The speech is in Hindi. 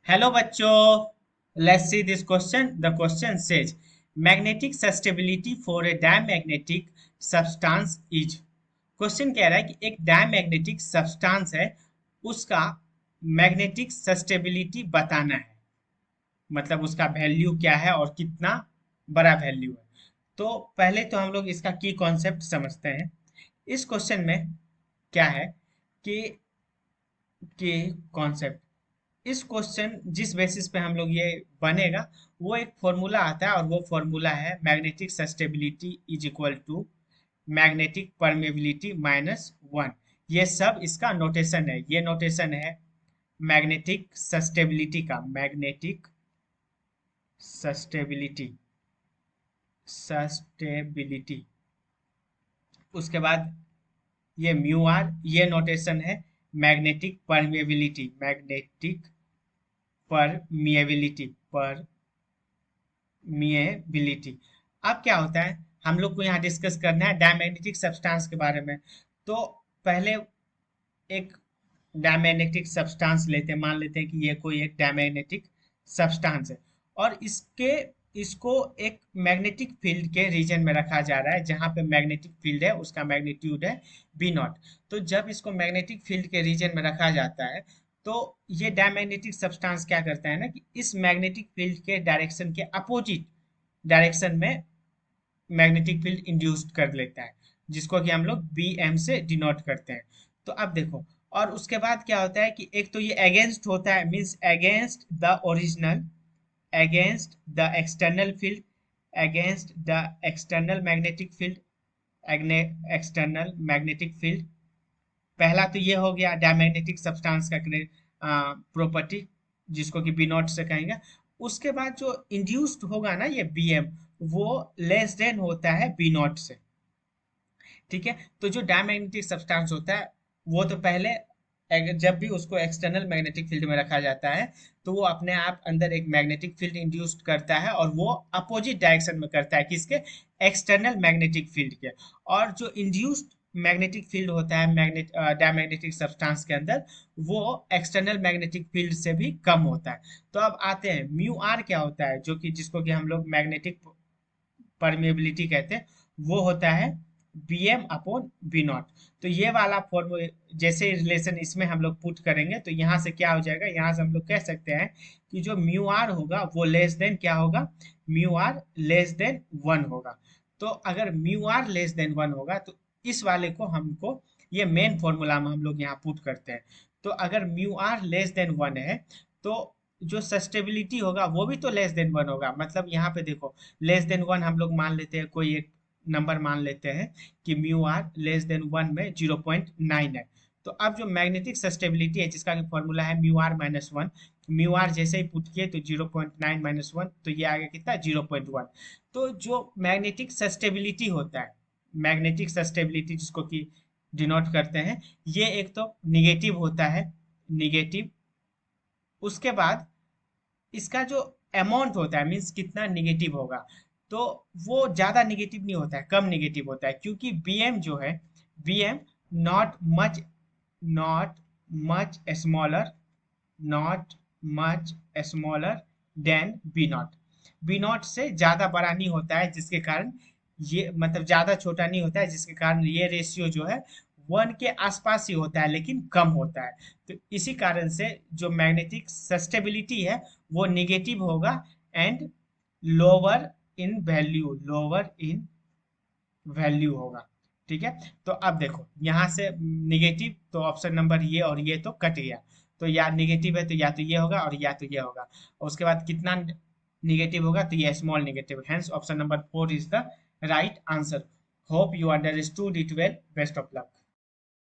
Hello बच्चों, let's see this question. The question says magnetic susceptibility for a diamagnetic substance is. Question कह रहा है कि एक डायमैग्नेटिक सब्सटेंस है, उसका मैग्नेटिक सस्टेबिलिटी बताना है। मतलब उसका वैल्यू क्या है और कितना बड़ा वैल्यू है। तो पहले तो हम लोग इसका की कॉन्सेप्ट समझते हैं। इस क्वेश्चन में क्या है कि कॉन्सेप्ट, इस क्वेश्चन जिस बेसिस पे हम लोग ये बनेगा, वो एक फॉर्मूला आता है और वो फॉर्मूला है magnetic susceptibility is equal to magnetic permeability minus one. ये सब इसका नोटेशन है। ये नोटेशन है मैग्नेटिक सस्टेबिलिटी का। मैग्नेटिक सस्टेबिलिटी सस्टेबिलिटी उसके बाद ये म्यू आर, ये नोटेशन है magnetic permeability. Magnetic permeability permeability. अब क्या होता है, हम लोग को यहाँ डिस्कस करना है डायमैग्नेटिक सब्सटेंस के बारे में। तो पहले एक डायमैग्नेटिक सब्सटेंस लेते हैं, मान लेते हैं कि ये कोई एक डायमैग्नेटिक सब्सटेंस है और इसको एक मैग्नेटिक फील्ड के रीजन में रखा जा रहा है, जहां पे मैग्नेटिक फील्ड है उसका मैग्नीट्यूड है बी नॉट। तो जब इसको मैग्नेटिक फील्ड के रीजन में रखा जाता है तो ये डायमैग्नेटिक सब्सटेंस क्या करता है ना कि इस मैग्नेटिक फील्ड के डायरेक्शन के अपोजिट डायरेक्शन में मैग्नेटिक फील्ड इंड्यूस्ड कर लेता है, जिसको कि हम लोग बी एम से डिनोट करते हैं। तो अब देखो, और उसके बाद क्या होता है कि एक तो ये अगेंस्ट होता है, means against the original, against the external field, against the external magnetic field, external magnetic field. पहला तो ये हो गया डायमैग्नेटिक सब्सटेंस का प्रॉपर्टी, जिसको कि बी नॉट से कहेंगे। उसके बाद जो इंड्यूस्ड होगा ना ये बी एम, वो लेस देन होता है बी नॉट से। ठीक है, तो जो डायमैग्नेटिक सब्सटेंस होता है वो तो पहले जब भी उसको एक्सटर्नल मैग्नेटिक फील्ड में रखा जाता है तो वो अपने आप अंदर एक मैग्नेटिक फील्ड इंड्यूस्ड करता है और वो अपोजिट डायरेक्शन में करता है, किसके? एक्सटर्नल मैग्नेटिक फील्ड के। और जो इंड्यूस्ड मैग्नेटिक फील्ड होता है डायमैग्नेटिक सब्सटेंस के अंदर, वो एक्सटर्नल मैग्नेटिक फील्ड से भी कम होता है। तो अब आते हैं म्यू आर क्या होता है, जो कि जिसको कि हम लोग मैग्नेटिक परमेबिलिटी कहते हैं, वो होता है B M upon B naught. तो ये वाला फॉर्मूला जैसे रिलेशन इसमें हम लोग पुट करेंगे तो यहाँ से क्या हो जाएगा, यहाँ से हम लोग कह सकते हैं कि जो म्यू आर होगा वो लेस देन क्या होगा, mu R less than one होगा। तो अगर mu R less than one होगा तो इस वाले को हमको ये मेन फॉर्मूला में हम लोग यहाँ पुट करते हैं। तो अगर mu R less than one है तो जो सस्टेबिलिटी होगा वो भी तो लेस देन वन होगा। मतलब यहाँ पे देखो, लेस देन वन हम लोग मान लेते हैं, कोई एक नंबर मान लेते हैं कि mu R less than one में 0.9 है। तो अब जो मैग्नेटिक सस्टेबिलिटी है जिसका फॉर्मूला है mu R minus one, mu R जैसे ही पुट किए तो 0.9 माइनस वन, तो ये आ गया कितना, 0.1। तो जो मैग्नेटिक सस्टेबिलिटी होता है, मैग्नेटिक सस्टेबिलिटी जिसको कि डिनोट करते हैं, ये एक तो निगेटिव होता है, निगेटिव। उसके बाद इसका जो अमाउंट होता है, मीन्स कितना निगेटिव होगा, तो वो ज़्यादा निगेटिव नहीं होता है, कम निगेटिव होता है, क्योंकि बी एम जो है, B M not much, not much smaller, not much smaller than B naught. B naught से ज़्यादा बड़ा नहीं होता है, जिसके कारण ये मतलब ज़्यादा छोटा नहीं होता है, जिसके कारण ये रेशियो जो है वन के आसपास ही होता है लेकिन कम होता है। तो इसी कारण से जो मैग्नेटिक सस्टेबिलिटी है वो निगेटिव होगा and lower in value, lower in value होगा। ठीक है, तो अब देखो यहाँ से निगेटिव, तो ऑप्शन नंबर ये और ये तो कट गया। तो या निगेटिव है तो या तो ये होगा और या तो ये होगा, और उसके बाद कितना निगेटिव होगा, तो ये small negative. Hence option number 4 is the right answer. Hope you understood it well. Best of luck.